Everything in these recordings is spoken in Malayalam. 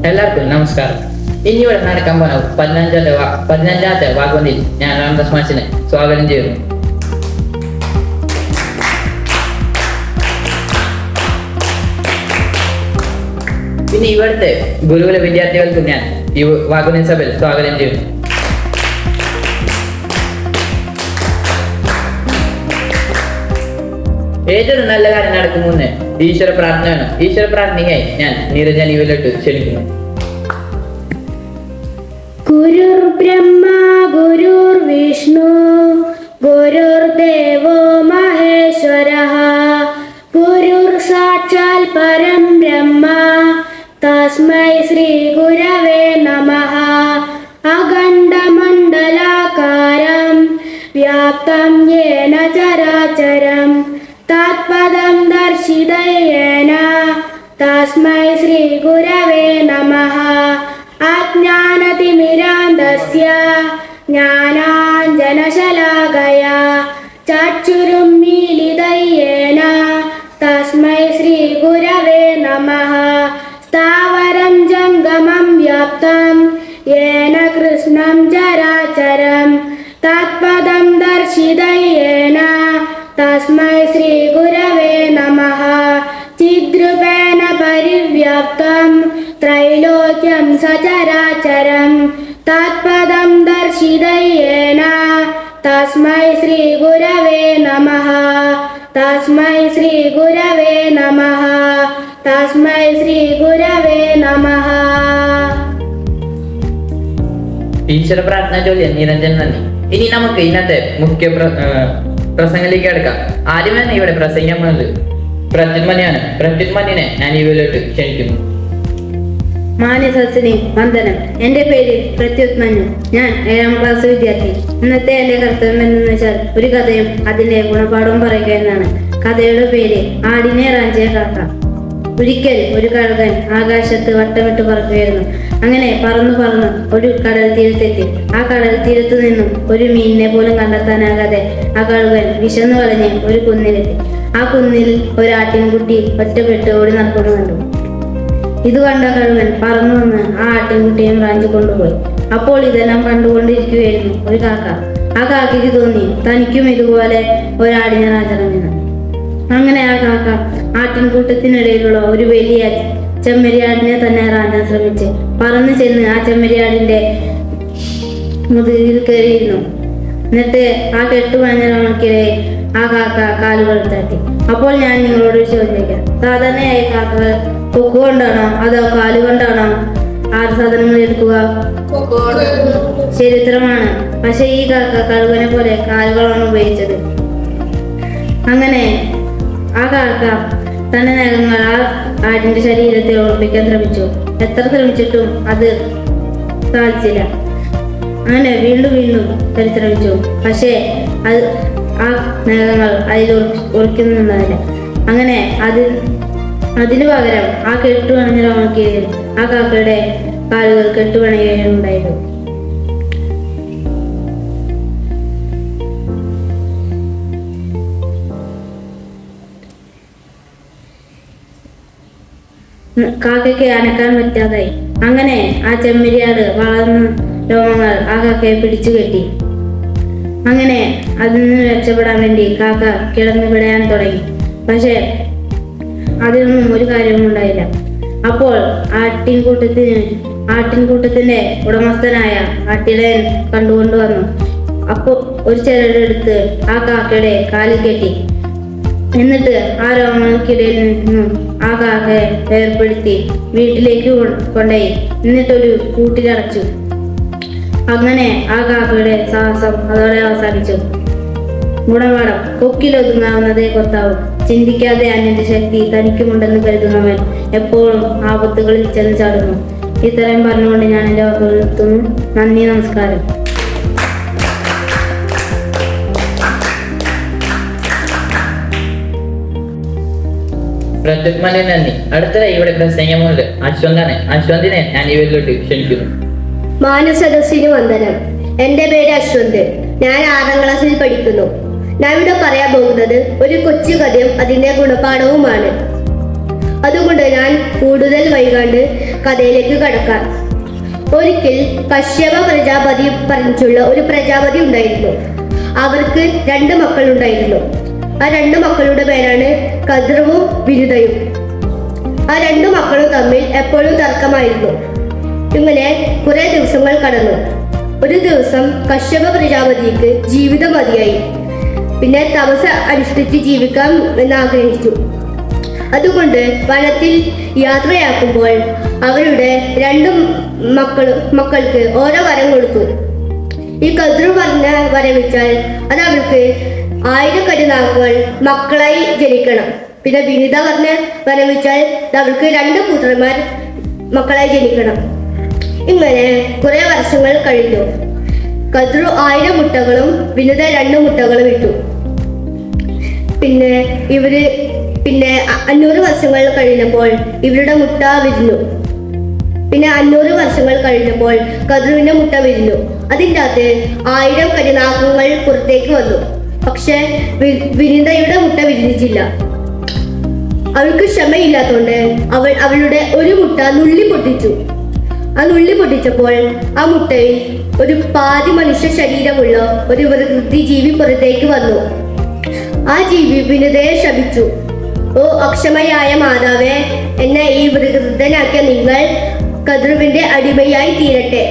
എല്ലാവർക്കും നമസ്കാരം. ഇനി ഇവിടെ നടക്കാൻ പോണ 15ാമത്തെ വാഗ്വന്തിൽ ഞാൻ രാംദാസ് മാഷിനെ സ്വാഗതം ചെയ്യുന്നു. പിന്നെ ഇവിടുത്തെ ഗുരുകുല വിദ്യാർത്ഥികൾക്കും ഞാൻ ഈ വാഗ്വന്തി സഭയിൽ സ്വാഗതം ചെയ്യുന്നു. ഏതൊരു നല്ല കാര്യം നടക്കും മുന്നേ ഈശ്വര പ്രാർത്ഥനയാണ്. ഈശ്വര പ്രാർത്ഥനയായി ഞാൻ നീരജാൻ ഇവരിലോട്ട് ക്ഷണിക്കുന്നു. ഗുരുർ ബ്രഹ്മ ഗുരുർ വിഷ്ണു ഗുരുർദേവോ മഹേശ്വരഃ ഗുരുർ സാക്ഷാൽ പരം ബ്രഹ്മ തസ്മൈ ശ്രീ ഗുരവേ നമഃ. അഖണ്ഡമണ്ഡലാകാരം വ്യാപ്തം യേന ചരാചരം തത്പദം ദർശിതയേന തസ്മൈ ശ്രീ ഗുരവേ നമഃ. അജ്ഞാനതിമിരാന്തസ്യ ജ്ഞാനാഞ്ജനശലാകയാ ചക്ഷുരുന്മീലിതയേന തസ്മൈ ശ്രീ ഗുരവേ നമഃ. സ്ഥാവരം ജംഗമം വ്യാപ്തം യേന കൃഷ്ണം ചരാചരം തത്പദം ദർശിതയേന തസ്മൈ ശ്രീ ഗുരവേ നമഃ. ചിദ്രൂപേണ പരിവ്യാപ്തം ത്രൈലോക്യം സചരാചരം തത്പദം ദർശിതയേന തസ്മൈ ശ്രീ ഗുരവേ നമഃ. തസ്മൈ ശ്രീ ഗുരവേ നമഃ. തസ്മൈ ശ്രീ ഗുരവേ നമഃ. ഈശ്വര പ്രാർത്ഥന ചൊല്ലിയ നിരഞ്ജൻ നന്ദി. ഇനി നമുക്ക് ഇന്നത്തെ മുഖ്യ പ്രസംഗത്തിലേക്ക് എടുക്കാം. ആദ്യം തന്നെ ഇവിടെ പ്രസംഗം വന്നത് പ്രത്യുത്മനിയാണ്. പ്രത്യുത്മനിനെ ഞാൻ ഇവരിലോട്ട് ക്ഷണിക്കുന്നു. മാന്യസദസ്സിന് വന്ദനം. എൻ്റെ പേര് പ്രത്യുത്മന്യു. ഞാൻ 7ാം ക്ലാസ് വിദ്യാർത്ഥി. ഇന്നത്തെ എൻ്റെ കർത്തവ്യം എന്തെന്ന് വെച്ചാൽ ഒരു കഥയും അതിൻ്റെ ഗുണപാഠവും പറയുക എന്നാണ്. കഥയുടെ പേര് ആടിനെ റാഞ്ചിയ കാക്ക. ഒരിക്കൽ ഒരു കഴുകൻ ആകാശത്ത് വട്ടമിട്ട് പറക്കുകയായിരുന്നു. അങ്ങനെ പറന്നു പറന്ന് ഒരു കടൽ തീരത്തെത്തി. ആ കടൽ തീരത്തു നിന്നും ഒരു മീനിനെ പോലും കണ്ടെത്താനാകാതെ ആ കഴുകൻ വിശന്നു കളഞ്ഞ് ഒരു കുന്നിലെത്തി. ആ കുന്നിൽ ഒരാട്ടിൻകുട്ടി ഒറ്റപ്പെട്ട് ഓടി നടക്കുന്നു കണ്ടു. ഇത് കണ്ട കഴുകൻ പറന്നു വന്ന് ആ ആട്ടിൻകുട്ടിയും റാഞ്ചി കൊണ്ടുപോയി. അപ്പോൾ ഇതെല്ലാം കണ്ടുകൊണ്ടിരിക്കുകയായിരുന്നു ഒരു കാക്ക. ആ കാക്കയ്ക്ക് തോന്നി തനിക്കും ഇതുപോലെ ഒരാടിനെ റാഞ്ചണമെന്ന്. അങ്ങനെ ആ കാക്ക ആട്ടിൻകൂട്ടത്തിനിടയിലുള്ള ഒരു വലിയ ചെമ്മരിയാടിനെ തന്നെ റാഞ്ചാൻ ശ്രമിച്ച് പറന്നു ചെന്ന് ആ ചെമ്മരിയാടിന്റെ മുതുകിൽ കയറിയിരുന്നു. എന്നിട്ട് ആ കെട്ടുപണഞ്ഞിടയ്ക്കിടെ ആ കാക്ക കാലുകൾ തട്ടി. അപ്പോൾ ഞാൻ നിങ്ങളോട് ചോദിക്കാം, സാധാരണയായി കാക്ക കൊക്ക് കൊണ്ടാണോ അതോ കാലുകൊണ്ടാണോ സാധനങ്ങൾ എടുക്കുക? ചരിത്രമാണ്. പക്ഷെ ഈ കാക്ക കഴുകനെ പോലെ കാലുകളാണ് ഉപയോഗിച്ചത്. അങ്ങനെ ആ കാക്ക തന്റെ നഖങ്ങൾ ആ ആടിന്റെ ശരീരത്തിൽ ഉറപ്പിക്കാൻ ശ്രമിച്ചു. എത്ര ശ്രമിച്ചിട്ടും അത് സാധിച്ചില്ല. അങ്ങനെ വീണ്ടും വീണ്ടും പരിശ്രമിച്ചു. പക്ഷേ അത് ആ നഖങ്ങൾ അതിൽ ഉറക്കുന്നുണ്ടായില്ല. അങ്ങനെ അതിനു പകരം ആ കെട്ടുപണഞ്ഞിറങ്ങിയത് ആ കാക്കയുടെ കാലുകൾ കെട്ടുപണയുകയുണ്ടായിരുന്നു. കാക്കയ്ക്ക് അനക്കാൻ പറ്റാതായി. അങ്ങനെ ആ ചെമ്മരിയാട് വളർന്ന രോമങ്ങൾ ആ കാക്കയെ പിടിച്ചു കെട്ടി. അങ്ങനെ അതിൽ നിന്ന് രക്ഷപ്പെടാൻ വേണ്ടി കാക്ക കിടന്നു പിടയാൻ തുടങ്ങി. പക്ഷേ അതിനൊന്നും ഒരു കാര്യവും ഉണ്ടായില്ല. അപ്പോൾ ആട്ടിൻകൂട്ടത്തിന്റെ ഉടമസ്ഥനായ ആട്ടിടയൻ കണ്ടുകൊണ്ട് വന്നു. അപ്പോൾ ഒരു ചരടെടുത്ത് ആ കാക്കയുടെ കാലിൽ കെട്ടി. എന്നിട്ട് ആ രോമങ്ങൾക്കിടയിൽ നിന്നും ആ കാക്കയെ വേർപ്പെടുത്തി വീട്ടിലേക്ക് കൊണ്ടുപോയി. എന്നിട്ടൊരു കൂട്ടിലടച്ചു. അങ്ങനെ ആ കാക്കയുടെ സാഹസം അതോടെ അവസാനിച്ചു. ഗുണപാഠം: കൊക്കിലൊതുങ്ങാവുന്നതേ കൊത്താവും. ചിന്തിക്കാതെ അന്യന്റെ ശക്തി തനിക്കുമുണ്ടെന്ന് കരുതുന്നവൻ എപ്പോഴും ആപത്തുകളിൽ ചെന്ന് ചാടുന്നു. ഇത്രയും പറഞ്ഞുകൊണ്ട് ഞാൻ എൻ്റെ വാക്കുകൾ നിർത്തുന്നു. നന്ദി, നമസ്കാരം. പ്രത്യുത്മനെ നന്ദി. അടുത്തതായി ഇവിടെ പ്രസംഗമുണ്ട് അശ്വന്താണ്. അശ്വന്തിനെ ഞാൻ ഇവരിലോട്ട് ക്ഷണിക്കുന്നു. മാനസദസ്സിന് വന്ദനം. എൻ്റെ പേര് അശ്വന്ത്. ഞാൻ 6ാം ക്ലാസ്സിൽ പഠിക്കുന്നു. ഞാൻ ഇവിടെ പറയാൻ പോകുന്നത് ഒരു കൊച്ചു കഥയും അതിൻ്റെ ഗുണപാഠവുമാണ്. അതുകൊണ്ട് ഞാൻ കൂടുതൽ വൈകാണ്ട് കഥയിലേക്ക് കടക്കാം. ഒരിക്കൽ കശ്യപ പ്രജാപതി പറഞ്ഞിട്ടുള്ള ഒരു പ്രജാപതി ഉണ്ടായിരുന്നു. അവർക്ക് 2 മക്കളുണ്ടായിരുന്നു. ആ 2 മക്കളുടെ പേരാണ് കദ്രുവും വിരുതയും. ആ 2 മക്കളും തമ്മിൽ എപ്പോഴും തർക്കമായിരുന്നു. ഇങ്ങനെ കുറെ ദിവസങ്ങൾ കടന്നു. ഒരു ദിവസം കശ്യപ പ്രജാപതിക്ക് ജീവിതം മതിയായി. പിന്നെ തപസ് അനുഷ്ഠിച്ച് ജീവിക്കാം എന്ന് ആഗ്രഹിച്ചു. അതുകൊണ്ട് വനത്തിൽ യാത്രയാക്കുമ്പോൾ അവരുടെ 2 മക്കൾക്ക് ഓരോ വരം കൊടുത്തു. ഈ കദ്രു പറഞ്ഞ വരം വെച്ചാൽ അത് അവർക്ക് 1000 കരിനാഗങ്ങൾ മക്കളായി ജനിക്കണം. പിന്നെ വിനിത പറഞ്ഞ വരം വെച്ചാൽ അവർക്ക് 2 പുത്രന്മാർ മക്കളായി ജനിക്കണം. ഇങ്ങനെ കുറെ വർഷങ്ങൾ കഴിഞ്ഞു. കദ്രു 1000 മുട്ടകളും വിനിത 2 മുട്ടകളും ഇട്ടു. പിന്നെ 500 വർഷങ്ങൾ കഴിഞ്ഞപ്പോൾ ഇവരുടെ മുട്ട വിരിഞ്ഞു. പിന്നെ 500 വർഷങ്ങൾ കഴിഞ്ഞപ്പോൾ കദ്രുവിന്റെ മുട്ട വിരിഞ്ഞു. അതിൻ്റെ അകത്ത് 1000 കരിനാഗങ്ങൾ പുറത്തേക്ക് വന്നു. പക്ഷെ വിനിതയുടെ മുട്ട വിരിഞ്ഞിട്ടില്ല. അവൾക്ക് ക്ഷമയില്ലാത്തതുകൊണ്ട് അവളുടെ ഒരു മുട്ട നുള്ളി പൊട്ടിച്ചു. ആ നുള്ളി പൊട്ടിച്ചപ്പോൾ ആ മുട്ടയിൽ ഒരു പാതി മനുഷ്യ ശരീരമുള്ള ഒരു വൃദ്ധി ജീവി പുറത്തേക്ക് വന്നു. ആ ജീവി വിനിതയെ ശപിച്ചു. ഓ അക്ഷമയായ മാതാവേ, എന്നെ ഈ വൃദ്ധനാക്കിയ നിങ്ങൾ കദ്രുവിന്റെ അടിമയായി തീരട്ടെ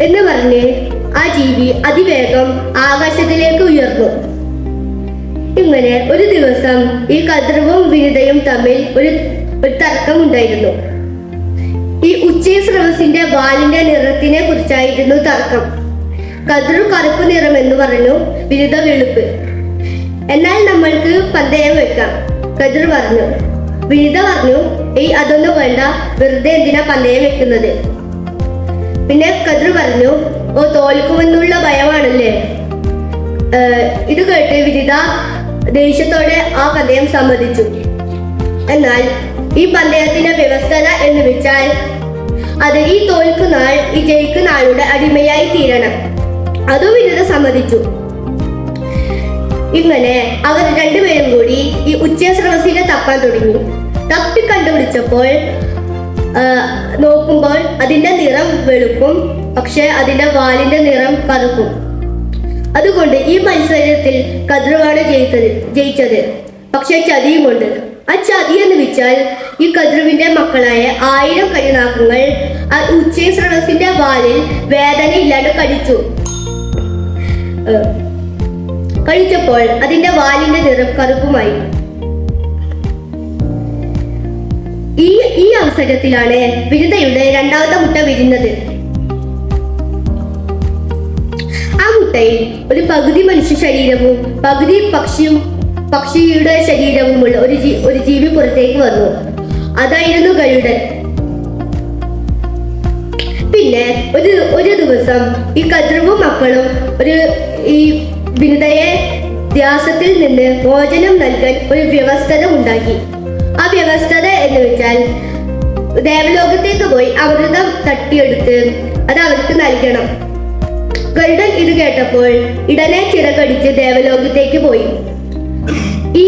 എന്ന് പറഞ്ഞ് ആ ജീവി അതിവേഗം ആകാശത്തിലേക്ക് ഉയർന്നു. ഇങ്ങനെ ഒരു ദിവസം ഈ കദ്രുവും വിനിതയും തമ്മിൽ ഒരു തർക്കമുണ്ടായിരുന്നു. ഈ ഉച്ചസ്രവസിന്റെ വാലിന്റെ നിറത്തിനെ കുറിച്ചായിരുന്നു തർക്കം. കദ്രു കറുപ്പ് നിറം എന്ന് പറഞ്ഞു, വിനിത വെളുപ്പ്. എന്നാൽ നമ്മൾക്ക് പന്തയം വെക്കാം, കദ്രു പറഞ്ഞു. വിനിത പറഞ്ഞു, അതൊന്നും വേണ്ട, വെറുതെ എന്തിനാ പന്തയം വെക്കുന്നത്. പിന്നെ കദ്രു പറഞ്ഞു, ഓ തോൽക്കുമെന്നുള്ള ഭയമാണല്ലേ. ഇത് കേട്ട് വിനിത ദേഷ്യത്തോടെ ആ പന്തയം സമ്മതിച്ചു. എന്നാൽ ഈ പന്തയത്തിന്റെ വ്യവസ്ഥ എന്ന് വെച്ചാൽ അത് ഈ തോൽക്കുന്ന ആൾ ഈ ജയിക്കുന്ന ആളുടെ അടിമയായി തീരണം. അതും വിനിത സമ്മതിച്ചു. ഇങ്ങനെ അവർ 2 പേരും കൂടി ഈ ഉച്ചസ്രവസിനെ തപ്പാൻ തുടങ്ങി. തപ്പി കണ്ടുപിടിച്ചപ്പോൾ നോക്കുമ്പോൾ അതിന്റെ നിറം വെളുപ്പും പക്ഷെ അതിന്റെ വാലിന്റെ നിറം കറുപ്പും. അതുകൊണ്ട് ഈ മത്സരത്തിൽ കദ്രുവാണ് ജയിച്ചത്. പക്ഷെ ചതിയും കൊണ്ട്. ആ ചതി എന്ന് വെച്ചാൽ ഈ കദ്രുവിന്റെ മക്കളായ 1000 കരിനാഗങ്ങൾ ആ ഉച്ചസ്രവസിന്റെ വാലിൽ വേദന ഇല്ലാണ്ട് കഴിച്ചപ്പോൾ അതിന്റെ വാലിന്റെ നിറം കറുപ്പുമായി. ഈ അവസരത്തിലാണ് വിനിതയുടെ 2ാമത്തെ മുട്ട വിരിഞ്ഞത്. ആ മുട്ടയിൽ ഒരു പകുതി മനുഷ്യ ശരീരവും പകുതി പക്ഷിയുടെ ശരീരവുമുള്ള ഒരു ജീവി പുറത്തേക്ക് വന്നു. അതായിരുന്നു ഗരുഡൻ. പിന്നെ ഒരു ദിവസം ഈ കദ്രുവും മക്കളും ഈ വിനിതയെ ധ്യാസത്തിൽ നിന്ന് മോചനം നൽകാൻ ഒരു വ്യവസ്ഥത ഉണ്ടാക്കി. ആ വ്യവസ്ഥത എന്ന് വെച്ചാൽ ദേവലോകത്തേക്ക് പോയി അമൃതം തട്ടിയെടുത്ത് അത് അവർക്ക് നൽകണം. ഗരുഡൻ ഇത് കേട്ടപ്പോൾ ഇടനെ ചിറകടിച്ച് ദേവലോകത്തേക്ക് പോയി. ഈ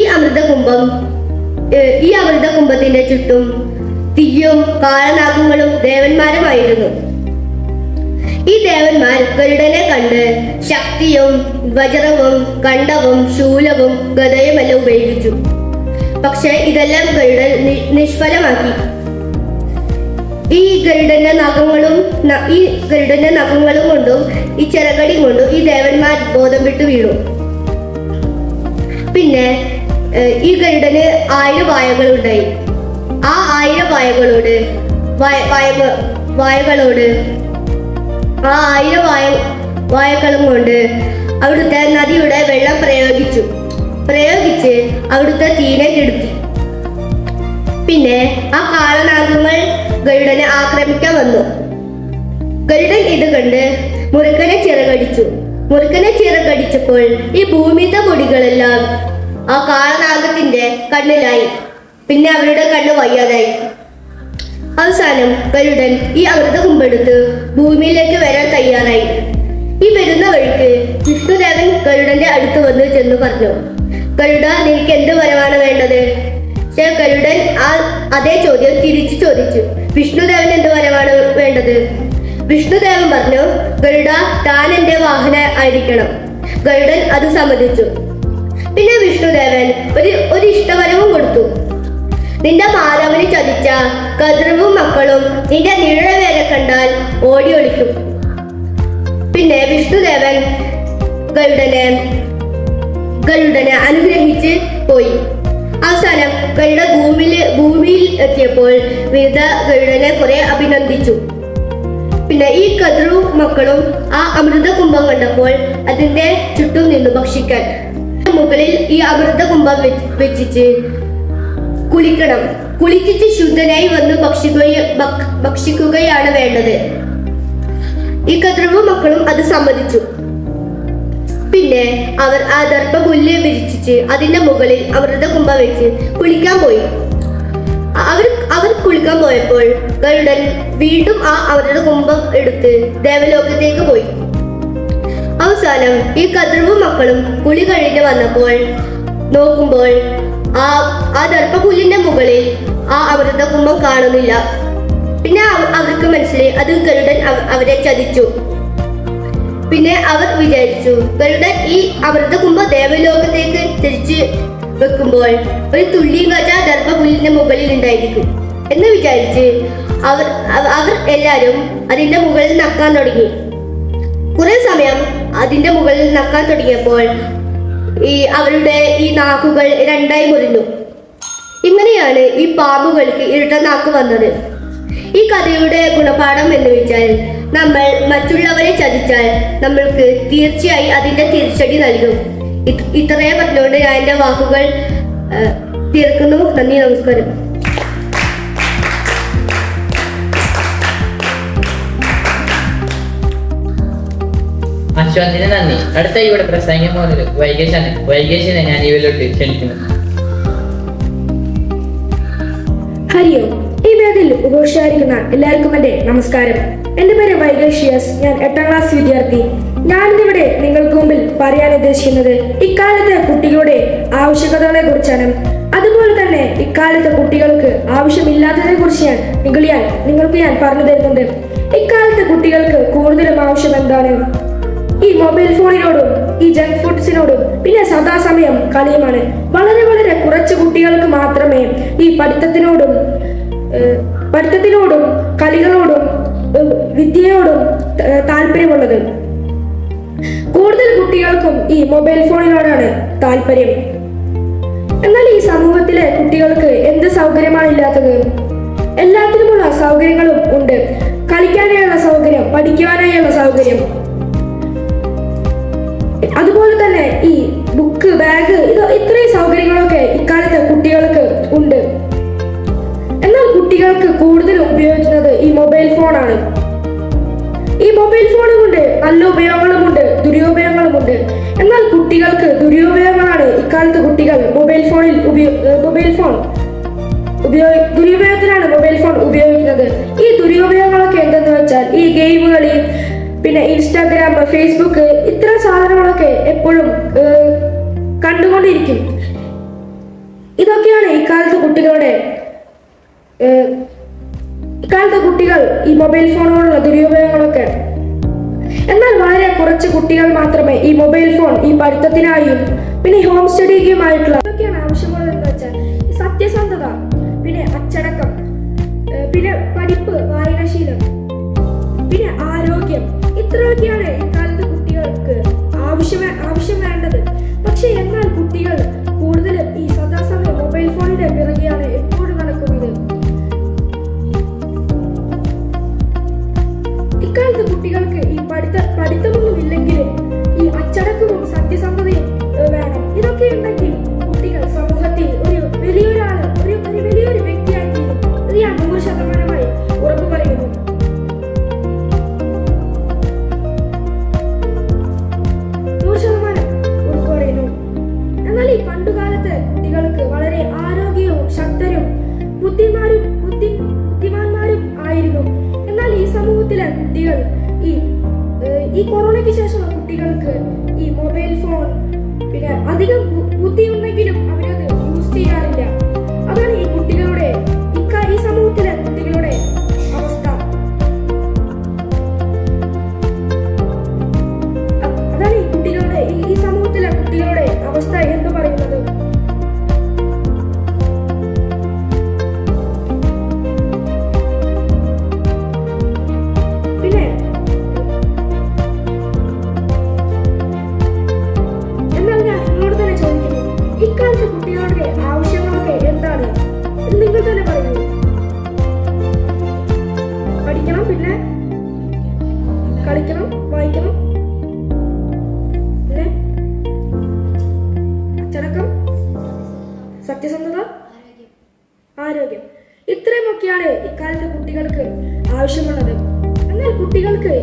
അമൃതകുംഭത്തിന്റെ ചുറ്റും തീയും കാളനാഗങ്ങളും ദേവന്മാരുമായിരുന്നു. ഈ ദേവന്മാർ ഗരുഡനെ കണ്ട് ശക്തിയും വജ്രവും കണ്ഠവും ശൂലവും ഗദയുമെല്ലാം ഉപയോഗിച്ചു. പക്ഷെ ഇതെല്ലാം ഗരുഡൻ നിഷ്ഫലമാക്കി. ഈ ഗരുഡന്റെ നഖങ്ങളും കൊണ്ടും ഈ ചിറകടി കൊണ്ടും ഈ ദേവന്മാർ ബോധം വിട്ടു വീണു. പിന്നെ ഈ ഗരുഡന് 1000 വായകളുണ്ടായി. ആ 1000 വായകളോട് ആ 1000 വായകളും കൊണ്ട് അവിടുത്തെ നദിയുടെ വെള്ളം പ്രയോഗിച്ച് അവിടുത്തെ തീനെ കെടുത്തി. പിന്നെ ആ കാളനാഗങ്ങൾ ഗരുഡനെ ആക്രമിക്കാൻ വന്നു. ഗരുഡൻ ഇത് കണ്ട് മുറുക്കനെ ചിറകടിച്ചപ്പോൾ ഈ ഭൂമിയിലത്തെ പൊടികളെല്ലാം ആ കാളനാഗത്തിന്റെ കണ്ണിലായി. പിന്നെ അവരുടെ കണ്ണ് വയ്യാതായി. അവസാനം ഗരുഡൻ ഈ അമൃതകുംഭെടുത്ത് ഭൂമിയിലേക്ക് വരാൻ തയ്യാറായി. ഈ വരുന്ന വഴിക്ക് വിഷ്ണുദേവൻ ഗരുഡന്റെ അടുത്ത് ചെന്ന് പറഞ്ഞു, ഗരുഡ, നിനക്ക് എന്ത് വരമാണ് വേണ്ടത്? പക്ഷേ ഗരുഡൻ അതേ ചോദ്യം തിരിച്ചു ചോദിച്ചു. വിഷ്ണുദേവൻ എന്ത് വരമാണ് വേണ്ടത്? വിഷ്ണുദേവൻ പറഞ്ഞു, ഗരുഡ, താൻ എന്റെ വാഹന ആയിരിക്കണം. ഗരുഡൻ അത് സമ്മതിച്ചു. പിന്നെ വിഷ്ണുദേവൻ ഒരു ഇഷ്ടവരവും കൊടുത്തു. നിന്റെ മാതാവിനെ ചതിച്ച കദ്രുവും മക്കളും നിന്റെ നിഴൽ വരെ കണ്ടാൽ ഓടി ഒളിക്കും. പിന്നെ വിഷ്ണുദേവൻ ഗരുഡനെ അനുഗ്രഹിച്ച് പോയി. അവസാനം ഗരുഡ ഭൂമിയിൽ എത്തിയപ്പോൾ വിരുദ്ധ ഗരുഡനെ കുറെ അഭിനന്ദിച്ചു. പിന്നെ ഈ കദ്രു മക്കളും ആ അമൃത കുംഭം കണ്ടപ്പോൾ അതിന്റെ ചുറ്റും നിന്നു ഭക്ഷിക്കാൻ. മുകളിൽ ഈ അമൃത കുംഭം വെച്ചിട്ട് കുളിക്കണം. കുളിച്ചിട്ട് ശുദ്ധനായി വന്ന് ഭക്ഷിക്കുകയാണ് വേണ്ടത്. ഈ കദ്രുവും മക്കളും അത് സമ്മതിച്ചു. പിന്നെ അവർ ആ ദർഭപുല്ല് വിരിച്ചിട്ട് അതിന്റെ മുകളിൽ അമൃത കുംഭം വെച്ച് കുളിക്കാൻ പോയി. അവർ കുളിക്കാൻ പോയപ്പോൾ ഗരുഡൻ വീണ്ടും ആ അമൃത കുംഭം എടുത്ത് ദേവലോകത്തേക്ക് പോയി. അവസാനം ഈ കദ്രുവും മക്കളും കുളി കഴിഞ്ഞ് വന്നപ്പോൾ നോക്കുമ്പോൾ ആ ദർഭപുല്ലിന്റെ മുകളിൽ ആ അമൃത കുംഭം കാണുന്നില്ല. പിന്നെ അവർക്ക് മനസ്സിലായി അത് ഗരുഡൻ അവരെ ചതിച്ചു. പിന്നെ അവർ വിചാരിച്ചു, ഗരുഡൻ ഈ അമൃത കുംഭം ദേവലോകത്തേക്ക് തിരിച്ചു വെക്കുമ്പോൾ ഒരു തുള്ളിയും കാച്ച ദർഭപുല്ലിന്റെ മുകളിൽ ഉണ്ടായിരിക്കും എന്ന് വിചാരിച്ച് അവർ എല്ലാവരും അതിന്റെ മുകളിൽ നക്കാൻ തുടങ്ങി. കുറെ സമയം അതിന്റെ മുകളിൽ നക്കാൻ തുടങ്ങിയപ്പോൾ അവരുടെ ഈ നാക്കുകൾ രണ്ടായി മുറിഞ്ഞു. ഇങ്ങനെയാണ് ഈ പാമ്പുകൾക്ക് ഇരട്ട നാക്ക് വന്നത്. ഈ കഥയുടെ ഗുണപാഠം എന്ന് വെച്ചാൽ, നമ്മൾ മറ്റുള്ളവരെ ചതിച്ചാൽ നമ്മൾക്ക് തീർച്ചയായും അതിന്റെ തിരിച്ചടി നൽകും. ഇത്രയും പറഞ്ഞുകൊണ്ട് ഞാൻ എൻ്റെ വാക്കുകൾ തീർക്കുന്നു. നന്ദി, നമസ്കാരം. അശ്വന്തിന് നന്ദി. അടുത്ത ഇവിടെ പ്രസംഗം പോകുന്നത് വൈകേശാണ്. വൈകേശിനെ ഞാൻ ഇവരിലോട്ട് ക്ഷണിക്കുന്നു. ഹരിയോ, ഈ വേദിയിൽ ഉപേക്ഷിച്ചിരിക്കുന്ന എല്ലാവർക്കും എൻ്റെ നമസ്കാരം. എൻ്റെ പേര് വൈകേഷിയസ്. ഞാൻ 8ാം ക്ലാസ് വിദ്യാർത്ഥി. ഞാനിന്നിവിടെ നിങ്ങൾക്ക് മുമ്പിൽ പറയാൻ ഉദ്ദേശിക്കുന്നത് ഇക്കാലത്തെ കുട്ടികളുടെ ആവശ്യകതകളെ കുറിച്ചാണ്. അതുപോലെ തന്നെ ഇക്കാലത്തെ കുട്ടികൾക്ക് ആവശ്യമില്ലാത്തതിനെ കുറിച്ച് നിങ്ങൾക്ക് ഞാൻ പറഞ്ഞു തരുന്നുണ്ട്. ഇക്കാലത്തെ കുട്ടികൾക്ക് കൂടുതലും ആവശ്യം എന്താണ്? ഈ മൊബൈൽ ഫോണിനോടും ഈ ജങ്ക് ഫുഡ്സിനോടും പിന്നെ സദാസമയം കളിയുമാണ്. വളരെ വളരെ കുറച്ച് കുട്ടികൾക്ക് മാത്രമേ ഈ പഠിത്തത്തിനോടും കളികളോടും വിദ്യയോടും താല്പര്യമുള്ളത്. കൂടുതൽ കുട്ടികൾക്കും ഈ മൊബൈൽ ഫോണിനോടാണ് താല്പര്യം. എന്നാൽ ഈ സമൂഹത്തിലെ കുട്ടികൾക്ക് എന്ത് സൗകര്യമാണ് ഇല്ലാത്തത്? എല്ലാത്തിനുമുള്ള സൗകര്യങ്ങളും ഉണ്ട്. കളിക്കാനായുള്ള സൗകര്യം, പഠിക്കുവാനായുള്ള സൗകര്യം, അതുപോലെ തന്നെ ഈ ബുക്ക്, ബാഗ്, ഇത്രയും സൗകര്യങ്ങളൊക്കെ ഇക്കാലത്തെ കുട്ടികൾക്ക് ഉണ്ട്. എന്നാൽ കുട്ടികൾക്ക് കൂടുതലും ഉപയോഗിക്കുന്നത് ഈ മൊബൈൽ ഫോണാണ്. ഈ മൊബൈൽ ഫോൺ കൊണ്ട് നല്ല ഉപയോഗങ്ങളുമുണ്ട്, ദുരുപയോഗങ്ങളുമുണ്ട്. എന്നാൽ കുട്ടികൾക്ക് ദുരുപയോഗങ്ങളാണ് ഇക്കാലത്ത് കുട്ടികൾ ദുരുപയോഗത്തിനാണ് മൊബൈൽ ഫോൺ ഉപയോഗിക്കുന്നത്. ഈ ദുരുപയോഗങ്ങളൊക്കെ എന്തെന്ന് വെച്ചാൽ ഈ ഗെയിം കളി, പിന്നെ ഇൻസ്റ്റാഗ്രാം, ഫേസ്ബുക്ക്, ഇത്തരം സാധനങ്ങളൊക്കെ എപ്പോഴും കണ്ടുകൊണ്ടിരിക്കും. ഇതൊക്കെയാണ് ഇക്കാലത്തെ കുട്ടികൾ ഈ മൊബൈൽ ഫോണുകളുള്ള ദുരുപയോഗങ്ങളൊക്കെ. എന്നാൽ വളരെ കുറച്ച് കുട്ടികൾ മാത്രമേ ഈ മൊബൈൽ ഫോൺ ഈ പഠിത്തത്തിനായും പിന്നെ ഹോം സ്റ്റഡിക്കുമായിട്ടുള്ള ഇതൊക്കെയാണ് ആവശ്യമുള്ളതെന്ന് വെച്ചാൽ സത്യസന്ധത, പിന്നെ അച്ചടക്കം, പിന്നെ പഠിപ്പ്, വായനാശീലം, പിന്നെ ആരോഗ്യം, ഇത്രയൊക്കെയാണ് ഇക്കാലത്ത് കുട്ടികൾക്ക് ആവശ്യം വേണ്ടത്. പക്ഷെ എന്നാൽ കുട്ടികൾ കൂടുതലും ഈ സദാസമയം മൊബൈൽ ഫോണിന്റെ പിറകെയാണ് എപ്പോഴും നടക്കുന്നത്. ഇക്കാലത്ത് കുട്ടികൾക്ക് ഈ പഠിത്തമൊന്നും ഇല്ലെങ്കിലും ഈ അച്ചടക്കവും സത്യസന്ധതയും വേണം. ഇതൊക്കെ ഉണ്ടെങ്കിൽ കുട്ടികൾ സമൂഹത്തിൽ ഒരു വലിയൊരു വ്യക്തിയായി തീരും. ഇത് ഞാൻ 100% ഉറപ്പു പറയുന്നു. എന്നാൽ ഈ പണ്ടുകാലത്ത് കുട്ടികൾക്ക് വളരെ ആരോഗ്യവും ശക്തരും ബുദ്ധിമാന്മാരും ആയിരുന്നു. എന്നാൽ ഈ സമൂഹത്തിലെ കുട്ടികൾ ഈ കൊറോണയ്ക്ക് ശേഷമുള്ള കുട്ടികൾക്ക് ഈ മൊബൈൽ ഫോൺ, പിന്നെ അധികം ബുദ്ധി ഉണ്ടെങ്കിലും അവരത് യൂസ് ചെയ്യാറില്ല. അതാണ് കളിക്കണം, വായിക്കണം, പിന്നെ അച്ചടക്കം, സത്യസന്ധത, ആരോഗ്യം. ഇത്രയുമൊക്കെയാണ് ഇക്കാലത്തെ കുട്ടികൾക്ക് ആവശ്യമുള്ളത്. എന്നാൽ കുട്ടികൾക്ക്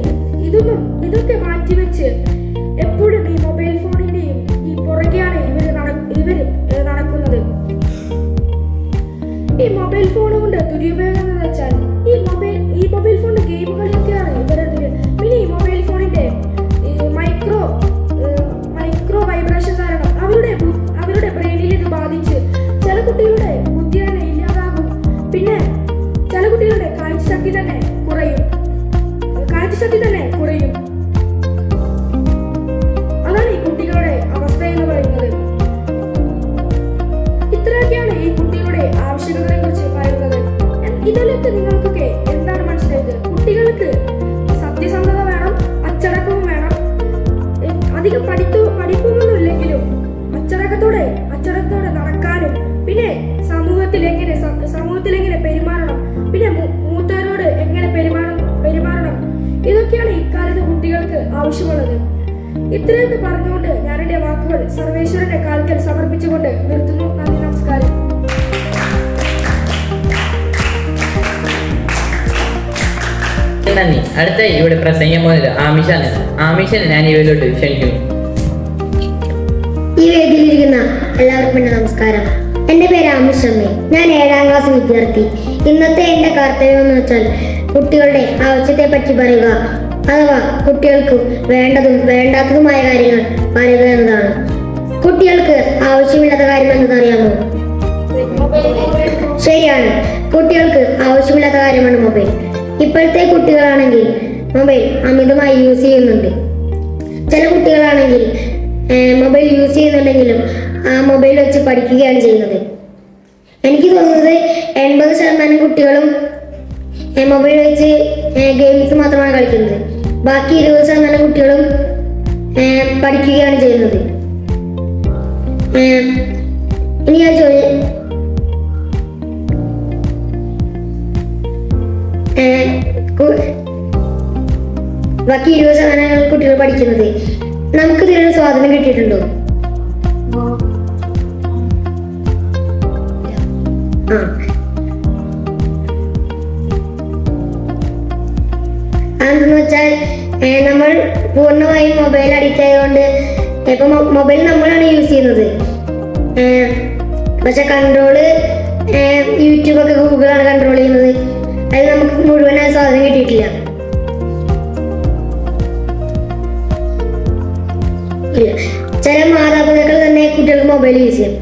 ഇതൊക്കെ മാറ്റിവെച്ച് എപ്പോഴും ഈ മൊബൈൽ ഫോണിന്റെയും ഈ പുറകെയാണ് ഇവർ നടക്കുന്നത്. ഈ മൊബൈൽ ഫോൺ കൊണ്ട് ദുരുപയോഗം എന്ന് വെച്ചാൽ ഈ മൊബൈൽ ഫോണിന്റെ ഗെയിമുകളൊക്കെയാണ് ഇവരതിന്. പിന്നെ ഈ മൊബൈൽ ഫോണിന്റെ മൈക്രോ വൈബ്രേഷൻ കാരണം അവരുടെ ബ്രെയിനിൽ ഇത് ബാധിച്ച് ചില കുട്ടികളുടെ ബുദ്ധി തന്നെ ഇല്ലാതാകും. പിന്നെ ചില കുട്ടികളുടെ കാഴ്ചശക്തി തന്നെ കുറയും. അതാണ് ഈ കുട്ടികളുടെ അവസ്ഥ എന്ന് പറയുന്നത്. ഇത്രയൊക്കെയാണ് ഈ കുട്ടികളുടെ ആവശ്യകതകളെ കുറിച്ച് പറയുന്നത്. ഇതിലൊക്കെ നിങ്ങൾക്കൊക്കെ എന്താണ് മനസ്സിലായത്? കുട്ടികൾക്ക് സത്യസന്ധത വേണം, അച്ചടക്കവും വേണം. അധികം പഠിപ്പൊന്നുമില്ലെങ്കിലും അച്ചടക്കത്തോടെ നടക്കാനും, പിന്നെ സമൂഹത്തിൽ എങ്ങനെ പെരുമാറണം, പിന്നെ മൂത്തവരോട് എങ്ങനെ പെരുമാറണം, ഇതൊക്കെയാണ് ഇക്കാലത്ത് കുട്ടികൾക്ക് ആവശ്യമുള്ളത്. ഇത്രയൊക്കെ പറഞ്ഞുകൊണ്ട് ഞാൻ എന്റെ വാക്കുകൾ സർവേശ്വരന്റെ കാൽക്കൽ സമർപ്പിച്ചുകൊണ്ട് നിർത്തുന്നു. നന്ദി, നമസ്കാരം. നന്ദി. അടുത്തായി ഇവിടെ പ്രസംഗം പോകുന്നത് ആമിഷാണ് ഞാൻ ഇവരിലോട്ട് ക്ഷണിക്കുന്നു. ഈ വേദിയിലിരിക്കുന്ന എല്ലാവർക്കും എന്റെ നമസ്കാരം. എന്റെ പേര് ആമിഷമ്മേ. ഞാൻ 7ാം ക്ലാസ് വിദ്യാർത്ഥി. ഇന്നത്തെ എന്റെ കർത്തവ്യം എന്ന് വെച്ചാൽ കുട്ടികളുടെ ആവശ്യത്തെ പറ്റി പറയുക, അഥവാ കുട്ടികൾക്ക് വേണ്ടതും വേണ്ടാത്തതുമായ കാര്യങ്ങൾ പറയുക എന്നതാണ്. കുട്ടികൾക്ക് ആവശ്യമില്ലാത്ത കാര്യം എന്തെന്നറിയാമോ? ശരിയാണ്, കുട്ടികൾക്ക് ആവശ്യമില്ലാത്ത കാര്യമാണ് മൊബൈൽ. ഇപ്പോഴത്തെ കുട്ടികളാണെങ്കിൽ മൊബൈൽ അമിതമായി യൂസ് ചെയ്യുന്നുണ്ട്. ചില കുട്ടികളാണെങ്കിൽ മൊബൈൽ യൂസ് ചെയ്യുന്നുണ്ടെങ്കിലും ആ മൊബൈൽ വെച്ച് പഠിക്കുകയാണ് ചെയ്യുന്നത്. എനിക്ക് തോന്നുന്നത് 80% കുട്ടികളും മൊബൈൽ വെച്ച് ഗെയിംസ് മാത്രമാണ് കളിക്കുന്നത്. ബാക്കി 20% കുട്ടികളും പഠിക്കുകയാണ് ചെയ്യുന്നത്. ഇനി ഞാൻ ബാക്കി 20% കുട്ടികൾ പഠിക്കുന്നത്. നമുക്ക് ഇതിനൊരു സ്വാതന്ത്ര്യം കിട്ടിയിട്ടുണ്ടോ? അതെന്തെന്ന് വെച്ചാൽ നമ്മൾ പൂർണ്ണമായും മൊബൈൽ അഡിക്റ്റ് ആയതുകൊണ്ട് ഇപ്പൊ മൊബൈൽ നമ്മളാണ് യൂസ് ചെയ്യുന്നത്. പക്ഷെ കൺട്രോള് യൂട്യൂബൊക്കെ ഗൂഗിളാണ് കൺട്രോൾ ചെയ്യുന്നത്. അതിൽ നമുക്ക് മുഴുവനായി സ്വാതന്ത്ര്യം കിട്ടിയിട്ടില്ല. ചില മാതാപിതാക്കൾ തന്നെ കുട്ടികൾക്ക് മൊബൈൽ യൂസ് ചെയ്യും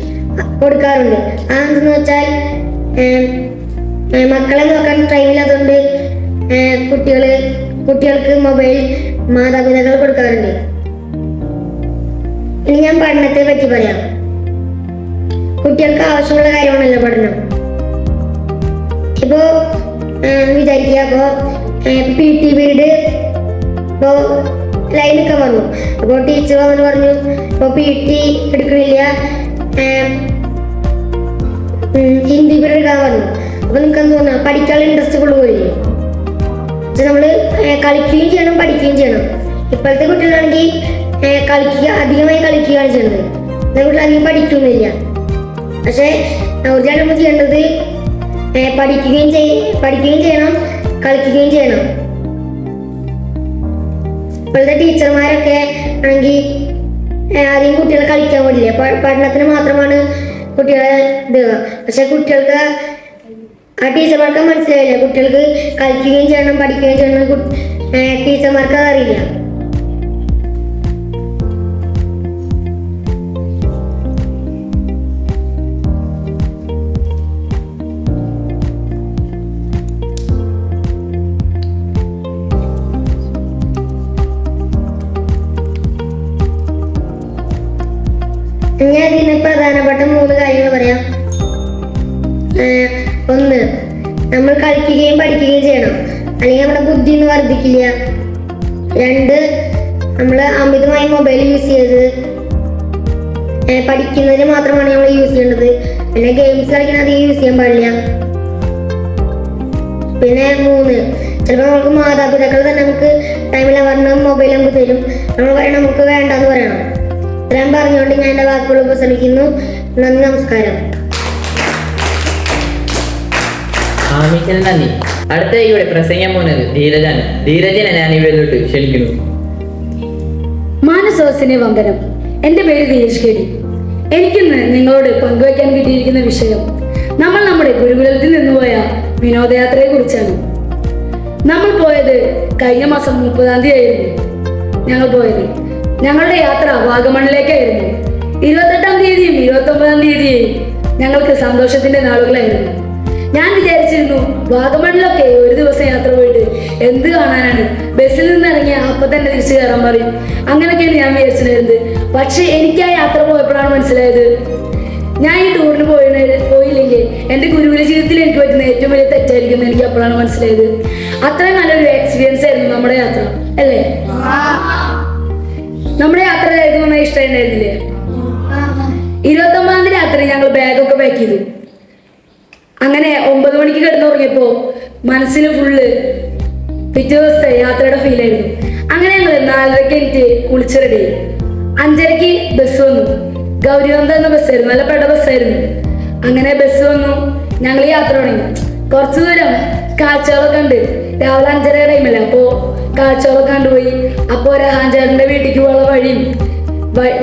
കൊടുക്കാറുണ്ട്. അതെന്തെന്ന് വെച്ചാൽ മക്കളെ നോക്കാൻ ടൈമില്ലാത്തതുകൊണ്ട് കുട്ടികൾക്ക് മൊബൈൽ മാതാപിതാക്കൾ കൊടുക്കാറുണ്ട്. ഇനി ഞാൻ പഠനത്തെ പറ്റി പറയാം. കുട്ടികൾക്ക് ആവശ്യമുള്ള കാര്യമാണല്ലോ പഠനം. ഇപ്പോ വിചാരിക്കുക, PT പീരീഡ് ഇപ്പോ ലൈനൊക്കെ വന്നു. അപ്പോൾ ടീച്ചർ വന്നിട്ട് പറഞ്ഞു ഇപ്പൊ PT എടുക്കണില്ല, ഹിന്ദി പീരീഡ് എടുക്കാൻ പറഞ്ഞു. അപ്പൊ നിങ്ങൾക്ക് എന്ത് തോന്നുക? പഠിക്കാനുള്ള ഇൻട്രസ്റ്റ് കൊള്ളുകയില്ലേ? പക്ഷെ നമ്മള് കളിക്കുകയും ചെയ്യണം, പഠിക്കുകയും ചെയ്യണം. ഇപ്പോഴത്തെ കുട്ടികളാണെങ്കിൽ അധികമായി കളിക്കുകയാണ് ചെയ്യുന്നത്. കുട്ടികൾ അധികം പഠിക്കുന്നില്ല. പക്ഷെ നവോദയ നമ്മൾ ചെയ്യേണ്ടത് പഠിക്കുകയും ചെയ്യണം, കളിക്കുകയും ചെയ്യണം. ഇപ്പോഴത്തെ ടീച്ചർമാരൊക്കെ ആണെങ്കിൽ ആദ്യം കുട്ടികളെ കളിക്കാൻ പാടില്ല, പഠനത്തിന് മാത്രമാണ് കുട്ടികളെ ഇടുക. പക്ഷെ കുട്ടികൾക്ക് ആ ടീച്ചർമാർക്ക് മനസ്സിലായില്ല, കുട്ടികൾക്ക് കളിക്കുകയും ചെയ്യണം, പഠിക്കുകയും ചെയ്യണം. ടീച്ചർമാർക്ക് അതറിയില്ല. ഞാൻ ഇതിന് പ്രധാനപ്പെട്ട 3 കാര്യങ്ങൾ പറയാം. 1, നമ്മൾ കളിക്കുകയും പഠിക്കുകയും ചെയ്യണം, അല്ലെങ്കിൽ നമ്മുടെ ബുദ്ധി ഒന്നും വർദ്ധിക്കില്ല. 2, നമ്മൾ അമിതമായി മൊബൈൽ യൂസ് ചെയ്ത് പഠിക്കുന്നതിന് മാത്രമാണ് നമ്മൾ യൂസ് ചെയ്യേണ്ടത്. പിന്നെ ഗെയിംസ് കളിക്കാൻ അധികം യൂസ് ചെയ്യാൻ പാടില്ല. പിന്നെ 3, ചിലപ്പോൾ നമുക്ക് മാതാപിതാക്കൾ തന്നെ നമുക്ക് ടൈമില്ല പറഞ്ഞ് തരും. നമ്മൾ പറയണം നമുക്ക് വേണ്ടെന്ന് പറയണം. ഇത്രയും പറഞ്ഞുകൊണ്ട് ഞാൻ എൻ്റെ വാക്കുകൾ ഉപസംഹരിക്കുന്നു. നന്ദി, നമസ്കാരം. ആമിക്കൽ നന്ദി. അടുത്ത ഇവിടെ പ്രസംഗിക്കാൻ പോകുന്നത് ധീരജാണ്. ധീരജനെ ഞാൻ ഇവരിലോട്ട് ക്ഷണിക്കുന്നു. മാനസോസിനെ വന്ദനം. എൻ്റെ പേര് ധീരജ് കെ ഡി. എനിക്കിന്ന് നിങ്ങളോട് പങ്കുവയ്ക്കാൻ കിട്ടിയിരിക്കുന്ന വിഷയം നമ്മൾ നമ്മുടെ ഗുരുകുലത്തിൽ നിന്നുപോയ വിനോദയാത്രയെ കുറിച്ചാണ്. നമ്മൾ പോയത് കഴിഞ്ഞ മാസം 30-ാം തീയതി ആയിരുന്നു. ഞങ്ങൾ പോയത് ഞങ്ങളുടെ യാത്ര വാഗമണിലേക്കായിരുന്നു. 28-ാം തീയതിയും 29-ാം തീയതിയും ഞങ്ങൾക്ക് സന്തോഷത്തിന്റെ നാളുകളായിരുന്നു. ഞാൻ വിചാരിച്ചിരുന്നു വാഗമണിലൊക്കെ ഒരു ദിവസം യാത്ര പോയിട്ട് എന്ത് കാണാനാണ്, ബസ്സിൽ നിന്ന് ഇറങ്ങിയ അപ്പം തന്നെ തിരിച്ചു കയറാൻ പറയും, അങ്ങനെയൊക്കെയാണ് ഞാൻ വിചാരിച്ചിരുന്നത്. പക്ഷെ എനിക്ക് ആ യാത്ര പോയപ്പോഴാണ് മനസ്സിലായത്, ഞാൻ ഈ ടൂറിന് പോയില്ലെങ്കിൽ എൻ്റെ ഗുരുകുല ജീവിതത്തിൽ എനിക്ക് പറ്റുന്ന ഏറ്റവും വലിയ തെറ്റായിരിക്കും എന്ന് എനിക്ക് അപ്പോഴാണ് മനസ്സിലായത്. അത്രയും നല്ലൊരു എക്സ്പീരിയൻസ് ആയിരുന്നു നമ്മുടെ യാത്ര, അല്ലേ? നമ്മുടെ യാത്ര കേൾക്കുന്ന ഇഷ്ടമുണ്ടായിരുന്നില്ലേ? 29-ാം തീയതി രാത്രി ഞങ്ങൾ ബാഗൊക്കെ പാക്ക് ചെയ്തു. അങ്ങനെ 9 മണിക്ക് കിടന്നുറങ്ങിയപ്പോൾ മനസ്സിന് ഫുള്ള് പിറ്റേ ദിവസത്തെ യാത്രയുടെ ഫീലായിരുന്നു. അങ്ങനെ ഞങ്ങൾ 4:30 എനിക്ക് കുളിച്ച് റെഡി. 5:30 ബസ് വന്നു. ഗൗരിവന്ത എന്ന ബസ്സായിരുന്നു, നല്ല പെട ബസ്സായിരുന്നു. അങ്ങനെ ബസ് വന്നു, ഞങ്ങൾ യാത്ര തുടങ്ങി. കുറച്ചു ദൂരം കാഴ്ചകളൊക്കെ ഉണ്ട്. രാവിലെ 5:30 ടൈമല്ല, അപ്പോൾ കാഴ്ചകളൊക്കെ കണ്ടുപോയി. അപ്പോൾ രഹാഞ്ചേട്ടൻ്റെ വീട്ടിലേക്ക് പോകാനുള്ള വഴിയും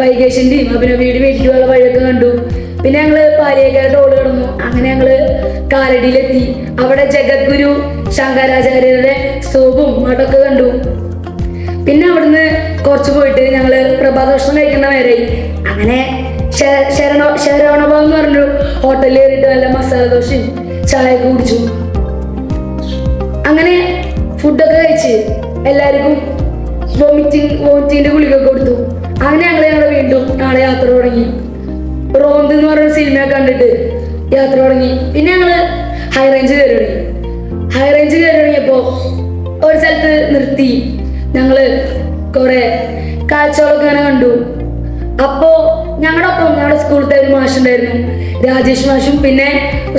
വൈകേഷിൻ്റെയും അഭിനവീട് വീട്ടിലേക്ക് പോകാനുള്ള വഴിയൊക്കെ കണ്ടു. പിന്നെ ഞങ്ങള് പാലിയേക്കാട് റോഡ് കിടന്നു. അങ്ങനെ ഞങ്ങള് കാലടിയിലെത്തി. അവിടെ ജഗദ്ഗുരു ശങ്കരാചാര്യരുടെ സ്തൂപവും മഠമൊക്കെ കണ്ടു. പിന്നെ അവിടുന്ന് കുറച്ച് പോയിട്ട് ഞങ്ങള് പ്രഭാതഭക്ഷണം കഴിക്കുന്ന നേരായി. അങ്ങനെ ശരവണഭവൻ എന്ന് പറഞ്ഞൊരു ഹോട്ടലിൽ കയറിയിട്ട് നല്ല മസാല ദോശയും ചായയൊക്കെ കുടിച്ചു. അങ്ങനെ ഫുഡൊക്കെ കഴിച്ച് എല്ലാവർക്കും വോമിറ്റിന്റെ ഗുളികയൊക്കെ കൊടുത്തു. അങ്ങനെ ഞങ്ങൾ വീണ്ടും നാളെ യാത്ര തുടങ്ങി. റോന്ത് എന്ന് പറഞ്ഞ സിനിമയൊക്കെ കണ്ടിട്ട് യാത്ര തുടങ്ങി. പിന്നെ ഞങ്ങള് ഹൈ റേഞ്ച് കയറി തുടങ്ങിയപ്പോ ഒരു സ്ഥലത്ത് നിർത്തി. ഞങ്ങള് കുറെ കാഴ്ചകളൊക്കെ അങ്ങനെ കണ്ടു. അപ്പോ ഞങ്ങളുടെ ഒപ്പം ഞങ്ങളുടെ സ്കൂളിലത്തെ ഒരു മാഷുണ്ടായിരുന്നു, രാജേഷ് മാഷും. പിന്നെ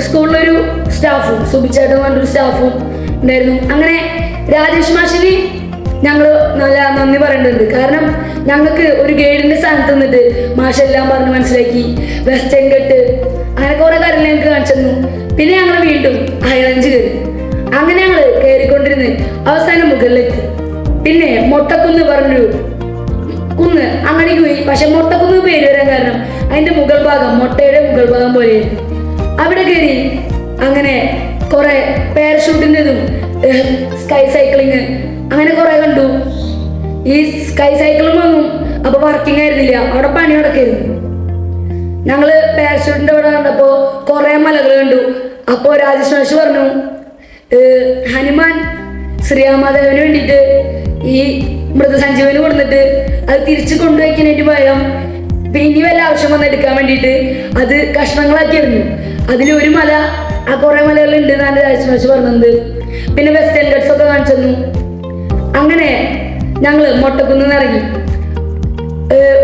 സ്കൂളിലൊരു സ്റ്റാഫും, സുബിച്ചേട്ടൻ പറഞ്ഞൊരു സ്റ്റാഫും ഉണ്ടായിരുന്നു. അങ്ങനെ രാജേഷ് മാഷിന് ഞങ്ങൾ നല്ല നന്ദി പറയേണ്ടതുണ്ട്. കാരണം ഞങ്ങൾക്ക് ഒരു ഗൈഡിന്റെ സ്ഥാനത്ത് നിന്നിട്ട് മാഷെല്ലാം പറഞ്ഞ് മനസ്സിലാക്കി. വെസ്റ്റേൺ കെട്ട് അങ്ങനെ കുറെ കാര്യങ്ങൾ ഞങ്ങൾക്ക് കാണിച്ചു തന്നു. പിന്നെ ഞങ്ങൾ വീണ്ടും ഹൈ റേഞ്ച് കയറി. അങ്ങനെ ഞങ്ങൾ കയറിക്കൊണ്ടിരുന്ന് അവസാനം മുകളിലെത്തി. പിന്നെ മൊട്ടക്കുന്ന് പറഞ്ഞൊരു കുന്ന് അങ്ങോട്ടേക്ക് പോയി. പക്ഷെ മൊട്ടക്കുന്ന് പേര് വരാൻ കാരണം അതിന്റെ മുകൾ ഭാഗം മൊട്ടയുടെ മുകൾ ഭാഗം പോലെയായിരുന്നു. അവിടെ കയറി അങ്ങനെ കുറെ പാരഷൂട്ടിൻ്റെതും സ്കൈ സൈക്ലിങ് അങ്ങനെ കുറെ കണ്ടു. ഈ സ്കൈ സൈക്കിളും ഒന്നും അപ്പൊ വർക്കിംഗ് ആയിരുന്നില്ല, അവിടെ പണി നടക്കായിരുന്നു. ഞങ്ങള് പാരഷൂട്ടിന്റെ അവിടെ കണ്ടപ്പോ കുറെ മലകൾ കണ്ടു. അപ്പോ രാജേഷ് മാഷ് പറഞ്ഞു, ഹനുമാൻ ശ്രീരാമദേവന് വേണ്ടിയിട്ട് ഈ മൃതസഞ്ജീവന് കൊടുത്തിട്ട് അത് തിരിച്ചു കൊണ്ടുവയ്ക്കാനായിട്ട് പകരം ഇനി വല്ല ആവശ്യം വന്നെടുക്കാൻ വേണ്ടിയിട്ട് അത് കഷ്ണങ്ങളാക്കിയിരുന്നു. അതിലൊരു മല, ആ കുറെ മലകളുണ്ട് എന്നാണ് രാജേഷ് മാഷ് പറഞ്ഞത്. പിന്നെ വെസ്റ്റേൺ ഗട്ട്സ് ഒക്കെ കാണിച്ചു തന്നു. അങ്ങനെ ഞങ്ങള് മൊട്ടക്കുന്ന് ഇറങ്ങി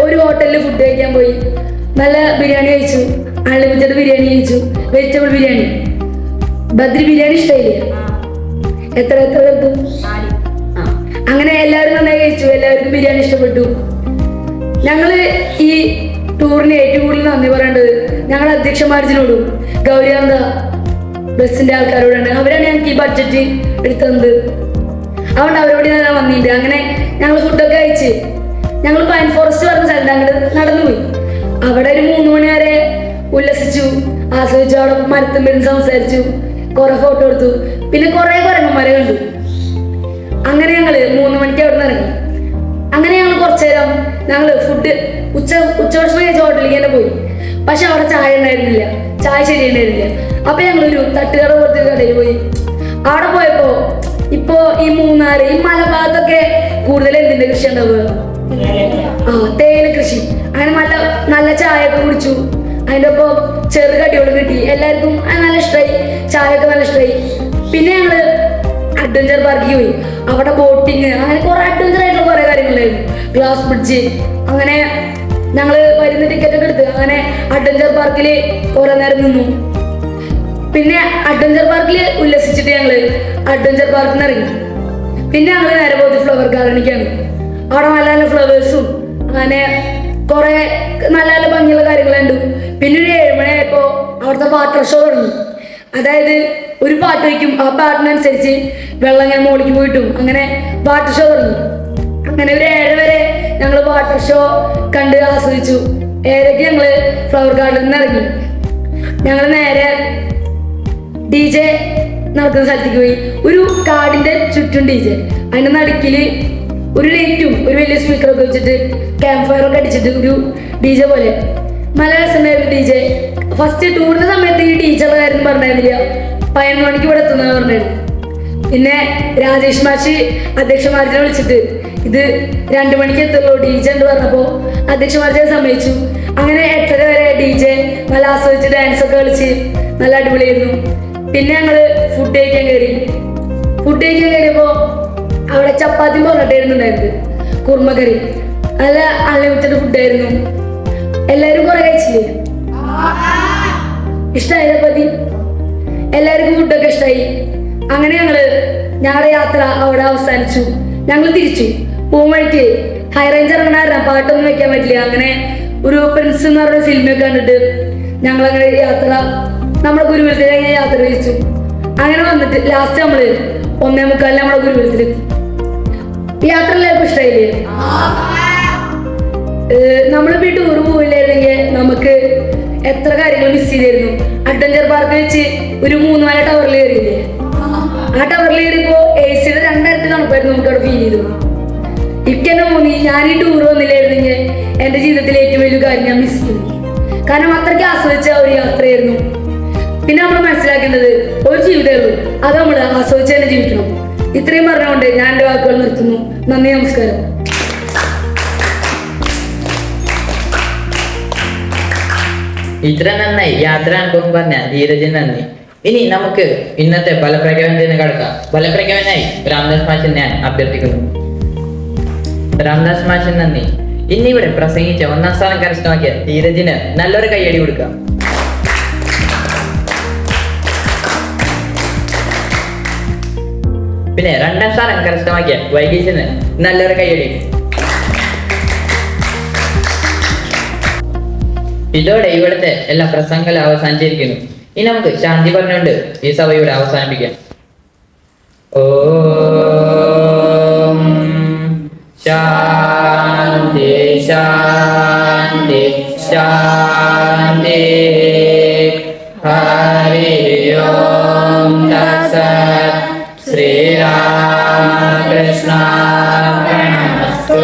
ഒരു ഹോട്ടലിൽ ഫുഡ് കഴിക്കാൻ പോയി. നല്ല ബിരിയാണി കഴിച്ചു, അൺലിമിറ്റഡ് ബിരിയാണി കഴിച്ചു, വെജിറ്റബിൾ ബിരിയാണി. ബദ്രി ബിരിയാണി ഇഷ്ടമില്ലേ? എത്ര എടുത്തു? അങ്ങനെ എല്ലാവരും നന്നായി കഴിച്ചു, എല്ലാവർക്കും ബിരിയാണി ഇഷ്ടപ്പെട്ടു. ഞങ്ങള് ഈ ടൂറിന് ഏറ്റവും കൂടുതൽ നന്ദി പറയേണ്ടത് ഞങ്ങളുടെ അധ്യക്ഷന്മാരത്തിനോടും ഗൗരികാന്ത ബസ്സിന്റെ ആൾക്കാരോടാണ്. അവരാണ് ഞങ്ങൾക്ക് ഈ ബഡ്ജറ്റ് എടുത്തത്. അതുകൊണ്ട് അവരോട് ഞാൻ വന്നിട്ടുണ്ട്. അങ്ങനെ ഞങ്ങൾ ഫുഡൊക്കെ കഴിച്ച് ഞങ്ങൾ പൈൻ ഫോറസ്റ്റ് പറഞ്ഞ സ്ഥലത്ത് അങ്ങോട്ട് നടന്നുപോയി. അവിടെ ഒരു 3 മണി വരെ ഉല്ലസിച്ചു, ആസ്വദിച്ചു. അവിടെ മരത്തുമ്പിരുന്ന് സംസാരിച്ചു, കുറെ ഫോട്ടോ എടുത്തു. പിന്നെ കുറെ കുരങ്ങന്മാരെ കണ്ടു. അങ്ങനെ ഞങ്ങള് 3 മണിക്ക് അവിടെ നിന്ന് ഇറങ്ങി. അങ്ങനെ ഞങ്ങൾ കുറച്ചു നേരം ഞങ്ങള് ഫുഡ് ഉച്ചഭക്ഷണം കഴിച്ച ഹോട്ടലിലേക്ക് തന്നെ പോയി. പക്ഷെ അവിടെ ചായ ഉണ്ടായിരുന്നില്ല, ചായ ശരിയുണ്ടായിരുന്നില്ല. അപ്പൊ ഞങ്ങളൊരു തട്ടുകട പോലത്തെ കടയിൽ പോയി. അവിടെ പോയപ്പോ ഇപ്പോ ഈ മൂന്നാറ് ഈ മലഭാഗത്തൊക്കെ കൂടുതൽ എന്തിന്റെ കൃഷി ഉണ്ടാവുക? തേയില കൃഷി. അങ്ങനെ നല്ല ചായ ഒക്കെ കുടിച്ചു. അതിൻ്റെ ഒപ്പം ചെറു കടിയോട് കിട്ടി. എല്ലാവർക്കും നല്ല ഇഷ്ടമായി, ചായ ഒക്കെ നല്ല ഇഷ്ടമായി. പിന്നെ ഞങ്ങള് അഡ്വഞ്ചർ പാർക്കിൽ പോയി. അവിടെ ബോട്ടിങ് അങ്ങനെ കുറെ അഡ്വഞ്ചർ ആയിട്ടുള്ള കുറെ കാര്യങ്ങളുണ്ടായിരുന്നു. Glass bridge. അങ്ങനെ ഞങ്ങള് വരുന്ന ടിക്കറ്റ് ഒക്കെ എടുത്ത് അങ്ങനെ അഡ്വഞ്ചർ പാർക്കില് കുറെ നേരം നിന്നു. പിന്നെ അഡ്വഞ്ചർ പാർക്കിൽ ഉല്ലസിച്ചിട്ട് ഞങ്ങള് അഡ്വഞ്ചർ പാർക്കിൽ നിന്ന് ഇറങ്ങി. പിന്നെ ഞങ്ങൾ നേരെ പോയത് ഫ്ലവർ ഗാർഡനിലേക്കാണ്. അവിടെ നല്ല നല്ല ഫ്ലവേഴ്സും അങ്ങനെ കുറെ നല്ല നല്ല ഭംഗിയുള്ള കാര്യങ്ങളുണ്ട്. പിന്നെ ഒരു 7 മണിയായപ്പോൾ അവിടുത്തെ വാട്ടർ ഷോ തുടങ്ങി. അതായത് ഒരു പാട്ട് വയ്ക്കും, ആ പാട്ടിനനുസരിച്ച് വെള്ളം ഇങ്ങനെ മുകളിലേക്ക് പോയിട്ടും അങ്ങനെ വാട്ടർ ഷോ തുടങ്ങി. അങ്ങനെ ഒരു 7 വരെ ഞങ്ങൾ വാട്ടർ ഷോ കണ്ട് ആസ്വദിച്ചു. 7ക്ക് ഞങ്ങൾ ഫ്ലവർ ഗാർഡനിൽ നിന്ന് ഇറങ്ങി. ഞങ്ങൾ നേരെ DJ നടക്കുന്ന സ്ഥലത്തേക്ക് പോയി. ഒരു കാടിന്റെ ചുറ്റും DJ, അതിന്റെ നടുക്കില് ഒരു ലൈറ്റും ഒരു വലിയ സ്പീക്കറൊക്കെ വെച്ചിട്ട് ക്യാമ്പ് ഫയർ ഒക്കെ അടിച്ചിട്ട് ഒരു DJ പോലെ നല്ല രസമുണ്ടായിരുന്നു. DJ ഫസ്റ്റ് ടൂറിന്റെ സമയത്ത് ഈ ടീച്ചറുടെ കാര്യം പറഞ്ഞിരുന്നില്ല, 11 മണിക്ക് ഇവിടെ എത്തുന്നത് പറഞ്ഞായിരുന്നു. പിന്നെ രാജേഷ് മാഷി അധ്യക്ഷന്മാരെ വിളിച്ചിട്ട് ഇത് 2 മണിക്ക് എത്തുള്ളൂ DJ എന്ന് പറഞ്ഞപ്പോൾ അധ്യക്ഷന്മാരെ സമ്മതിച്ചു. അങ്ങനെ 8:30 വരെ DJ നല്ല ആസ്വദിച്ച് ഡാൻസ് ഒക്കെ കളിച്ച് നല്ല അടിപൊളിയായിരുന്നു. പിന്നെ ഞങ്ങള് ഫുഡ് കഴിക്കാൻ കയറിയപ്പോൾ അവിടെ ചപ്പാത്തി പൊറോട്ടയായിരുന്നുണ്ടായിരുന്നു, കുറുമക്കറി, നല്ല അൺലിമിറ്റഡ് ഫുഡായിരുന്നു. എല്ലാവരും കുറെ കഴിച്ചില്ലേ? ഇഷ്ടമായി ചപ്പാത്തി? എല്ലാവർക്കും ഫുഡൊക്കെ ഇഷ്ടമായി. അങ്ങനെ ഞങ്ങളുടെ യാത്ര അവിടെ അവസാനിച്ചു. ഞങ്ങൾ തിരിച്ചു പോകും വഴിക്ക് ഹൈ റേഞ്ച് ഇറങ്ങണമായിരുന്നു, പാട്ടൊന്നും വെക്കാൻ പറ്റില്ല. അങ്ങനെ ഒരു പ്രിൻസ് എന്ന് പറഞ്ഞ സിനിമയൊക്കെ കണ്ടിട്ട് ഞങ്ങളങ്ങനെ നമ്മുടെ ഗുരുകുലത്തിലേക്ക് യാത്ര തിരിച്ചു. അങ്ങനെ വന്നിട്ട് ലാസ്റ്റ് 1:45 നമ്മുടെ ഗുരുകുലത്തിലെത്തി. യാത്ര എല്ലാവർക്കും ഇഷ്ടമായില്ലേ? നമ്മളിപ്പോ ഈ ടൂർ പോയില്ലായിരുന്നെങ്കിൽ നമുക്ക് എത്ര കാര്യങ്ങൾ മിസ് ചെയ്തായിരുന്നു. അഡ്വഞ്ചർ പാർക്ക് വെച്ച് ഒരു 3-4 ടവറിൽ കയറിയില്ലേ? ആ ടവറിൽ കയറിയപ്പോ AC-യുടെ 2 തണുപ്പായിരുന്നു നമുക്ക് അവിടെ ഫീൽ ചെയ്തു. ഇക്കെന്നെ തോന്നി ഞാൻ ഈ ടൂർ വന്നില്ലായിരുന്നെങ്കിൽ എന്റെ ജീവിതത്തിലെ ഏറ്റവും വലിയ കാര്യം ഞാൻ മിസ് ചെയ്തു. കാരണം അത്രയ്ക്ക് ആസ്വദിച്ച ഒരു യാത്രയായിരുന്നു. പിന്നെ നമ്മൾ മനസ്സിലാക്കേണ്ടത് ഒരു ജീവിതമേ ഉള്ളൂ, അത് നമ്മൾ ആസ്വദിച്ച് തന്നെ ജീവിക്കണം. ഇത്രയും പറഞ്ഞുകൊണ്ട് ഞാൻ എൻ്റെ വാക്കുകൾ നിർത്തുന്നു. നന്ദി, നമസ്കാരം. ഇത്ര നന്നായി യാത്ര അനുഭവം പറഞ്ഞ ധീരജിന് നന്ദി. ഇനി നമുക്ക് ഇന്നത്തെ ഫലപ്രഖ്യാപനത്തിന് കടക്കാം. ഫലപ്രഖ്യാപനായി രാംദാസ് മാഷിനെ ഞാൻ അഭ്യർത്ഥിക്കുന്നു. രാംദാസ് മാഷിന് നന്ദി. ഇന്നിവിടെ പ്രസംഗിച്ച 1ാം സ്ഥാനം കരസ്ഥമാക്കിയ ധീരജിന് നല്ലൊരു കയ്യടി കൊടുക്കാം. പിന്നെ 2ാം സ്ഥാനം കരസ്ഥമാക്കിയ വൈകീശന് നല്ലൊരു കയ്യടി. ഇതോടെ ഇവിടുത്തെ എല്ലാ പ്രസംഗങ്ങളും അവസാനിച്ചിരിക്കുന്നു. ഇനി നമുക്ക് ശാന്തി പറഞ്ഞുകൊണ്ട് ഈ സഭയുടെ അവസാനിപ്പിക്കാം. ഓം ശാന്തി ശാന്തി ശാന്തി. ഹരി ഓം തത്സത്. ശ്രീരാമകൃഷ്ണാർപ്പണമസ്തു.